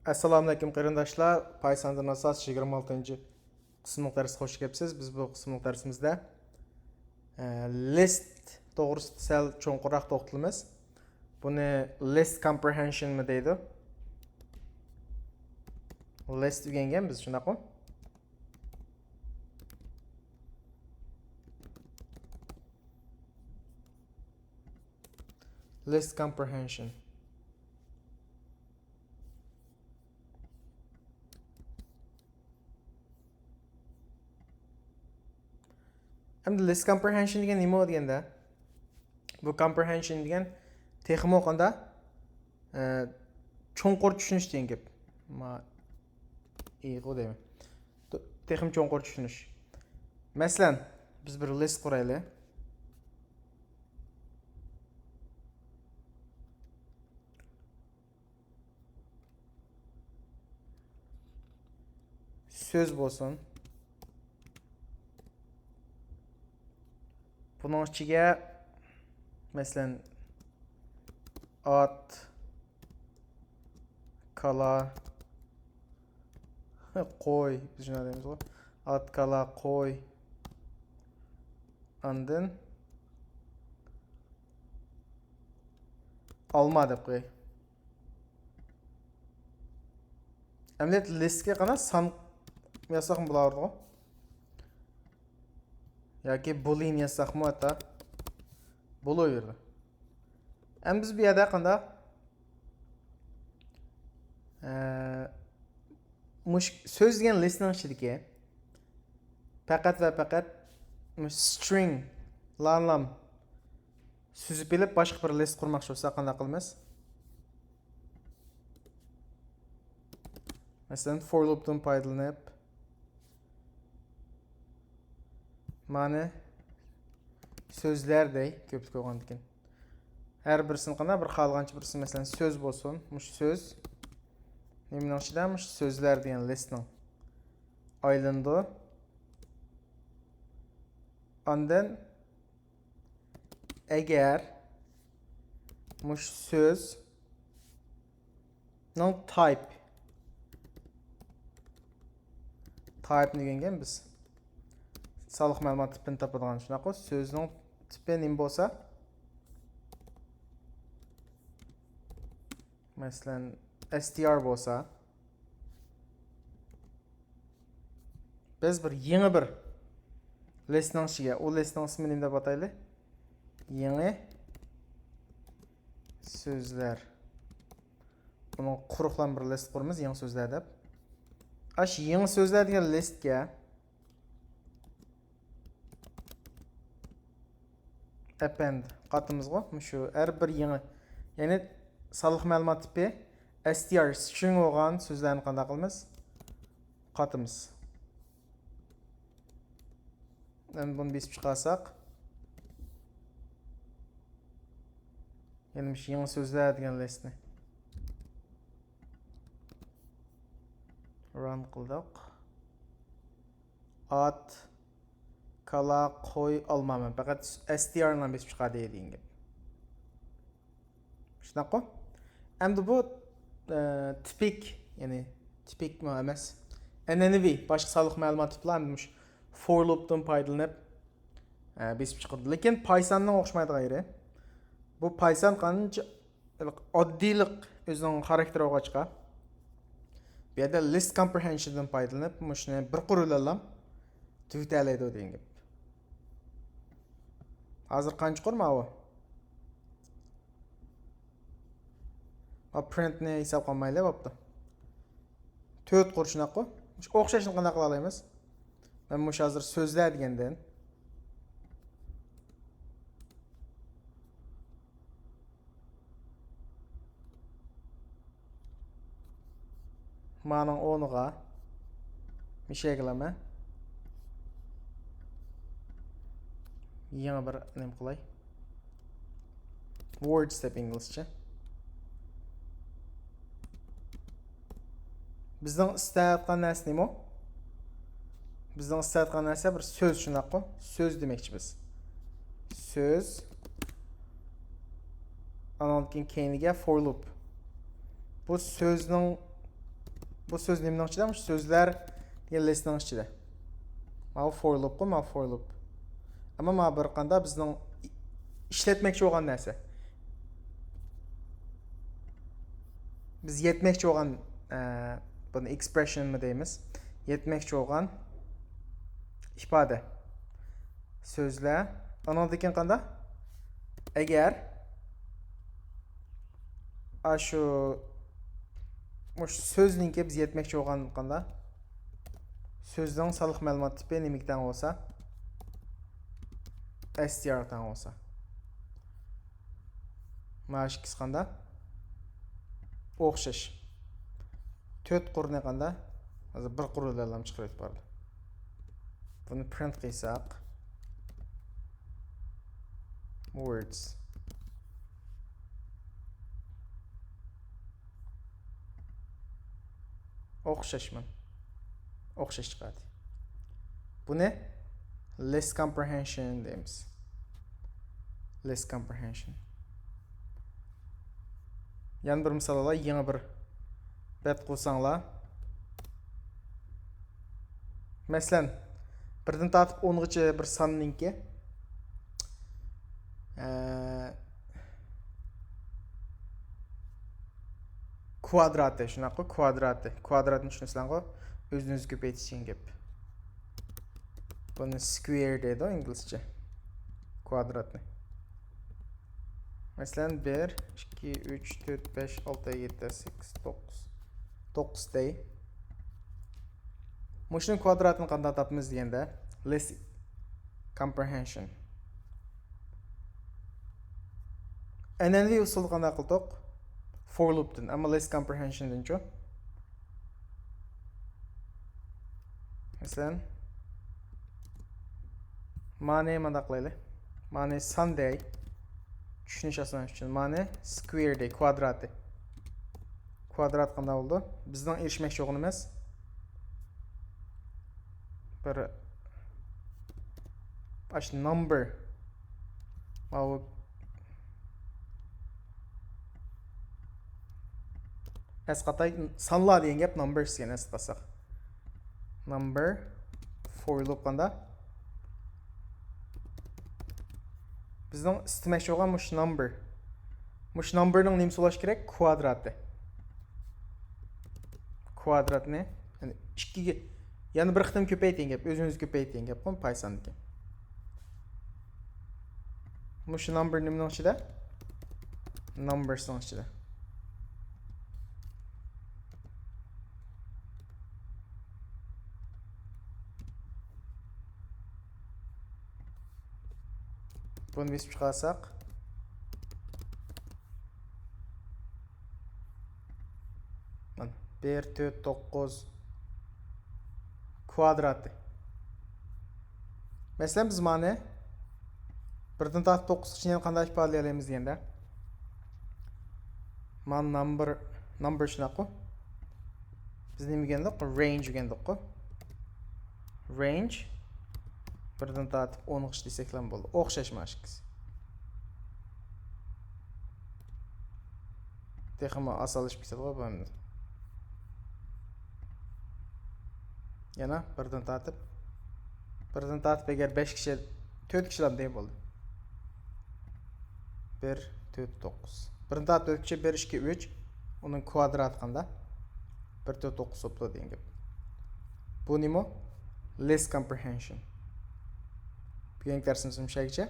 Assalomu alaykum qarindoshlar. Paysandan asas 26-cı qismlik dərsə xoş gəlibsiz. Biz bu qismlik dərsimizdə list to'g'risida sal cho'nqurroq to'xtalamiz. Buni list comprehension mi deydi? List degan biz shunaqmi? List comprehension. Hem de list comprehension degan nima deganda? Bu comprehension degan texmo qanda cho'nqur tushunish degan gap. Ma iyg'u deyman. Texim cho'nqur tushunish. Masalan, biz bir list quraylik. Söz bo'lsin. Bunun ichiga masalan at, kala, qo'y, biz shunday deymiz ku. At, kala, qo'y. Andin olma deb qo'y. Emlet listga qana son yazsaqmi bo'lardi-ku? Yoki boolean yazsaqmi hatta bo'laverdi. Ham biz bu yerda qanda so'z degan listning ichidagi faqat va faqat string lam suzib elib boshqa bir list qurmoqchi bo'lsak qanday qilamiz? Masalan, for loopdan foydalanib ma'ni so'zlarday ko'p qo'ygan ekan. Har birisini qana bir xalqancha birisi masalan so'z bo'lsin, mush so'z nimaning ichida mush so'zlar degan listning aylandi. Ondan agar mush so'z no type degan biz sağlıq məlumat tipini tapadigan shunaqa so'zning tipi nima bo'lsa, masalan str bo'lsa, biz bir yangi bir listning ichiga, u listning ismini nima deb ataylik? Yangi so'zlar. Buni quruqlan bir list quramiz, yangi so'zlar deb. Ash yangi so'zlar degan listga append qatımızga şu her bir yangi, yani sağlıq məlumat tipi str string olgan sözlerini qanday qilamiz? Qatımız. Endi bunu besib chiqarsak, yani şu yangi so'zlar degan listni run qildik. At, kala, qo'y olmaman. Faqat str bilan besib chiqadi degan gap. Shunaqa. Endi bu tipik, ya'ni tipik emas. An'anaviy boshqa sog'liq ma'lumot tiplarimiz for loopdan foydalanib besib chiqadi. Lekin Pythondan o'xshamaydigan yeri. Bu Python qancha oddiylik o'zining xarakteri o'g'achqa. Bu yerda list comprehensiondan foydalanib, shuni bir qurilib tugutalaydi degan gap. Hozir qancha qurma u? Printni hisob qilmaylik bo'pti. 4 qur shunaqa. O'xshashni qanday qila olamiz? Men mush hozir so'zlar degandan ma'ning o'rniga mishay qilaman. Yangi bir nima qilay? Words deb inglizcha. Bizning istayotgan narsa nima? Bizning istayotgan narsa bir so'z shunaqa. So'z demoqchi biz. So'z. Andan keyingiga for loop. Bu so'zning Bu söz nemin içinde? Sözler listinin içinde. Bu for loop bu, bu for loop. Ama bu bir qanda bizning işletmekçi olan nərsə. Biz yetmekçi olan bunu expression mı deyimiz? Yetmekçi olan ifade. Sözler. Anadaki qanda? Eğer şu sözninki biz yetmekçi olan qanda sözдің салық мәлімат типі неміктен olsa str'dan olsa. Maaş ikisi qanda? O'xshash. 4 qurni qanda? Hozir bir qurullarlam chiqarib bordi. Buni print qilsak. Words. O'xshashman. O'xshash chiqadi. Bu ne? Less comprehension deymiz. Less comprehension. Yana bir misol olaylik, yana bir bet qo'ysanglar. Masalan, 1dan tortib 10gacha bir sonninki kvadrati, shunaqa kvadrati. Kvadratni tushunasizlarmi? O'zingiz ko'paytirishing gap. Buni square deydi inglizcha. Kvadratni. Masalan 1, 2, 3, 4, 5, 6, 7, 8, 9. 9 dey. Mushning kvadratini qanday topamiz deganda, less comprehension. An'anaviy usul qanday qildik? For loop'dan, ammo less comprehension'dan-chi. Masalan, ma'ni mana qilaylik. Ma'ni Sunday tushunish oson uchun ma'ni square day, kvadrati. Kvadrat qanday bo'ldi? Bizning erishmoqchi bo'lganimiz bir number. Mana asqatay sonlar degan gap numbers degan asqasak. Number for loop qanda bizning istemoqchi bo'lgan mush number. Mush numberning nimasi bo'lishi kerak? Kvadrati. Kvadratni, ya'ni 2 ga yana bir qitim ko'payting gap, o'zingiz ko'payting gap, bu paysandiki. Mush number nimaning ichida? Numbersning ichida. Buni besib chiqarsak, mana 1, 4, 9 kvadrati. Masalan biz mana 1dan tortib 9 gacha qanday ifodalaymiz deganda, mana number shunaqa. Biz nima degandik? Range degandik. Range 1dan tortib 10 gacha desak ham bo'ldi. O'xshashmashikiz. Texmo asalashib ketadi bu endi. Yana 1dan tortib agar 5 kishi 4 kishilar deb bo'ldi. 1, 4, 9. 1dan tortib 4 kishi 1, 2, 3. Uning kvadrati qanday? 1, 4, 9 bo'ldi degan gap. Bu nima? Less comprehension. Bugungi darsimiz shunchaligicha.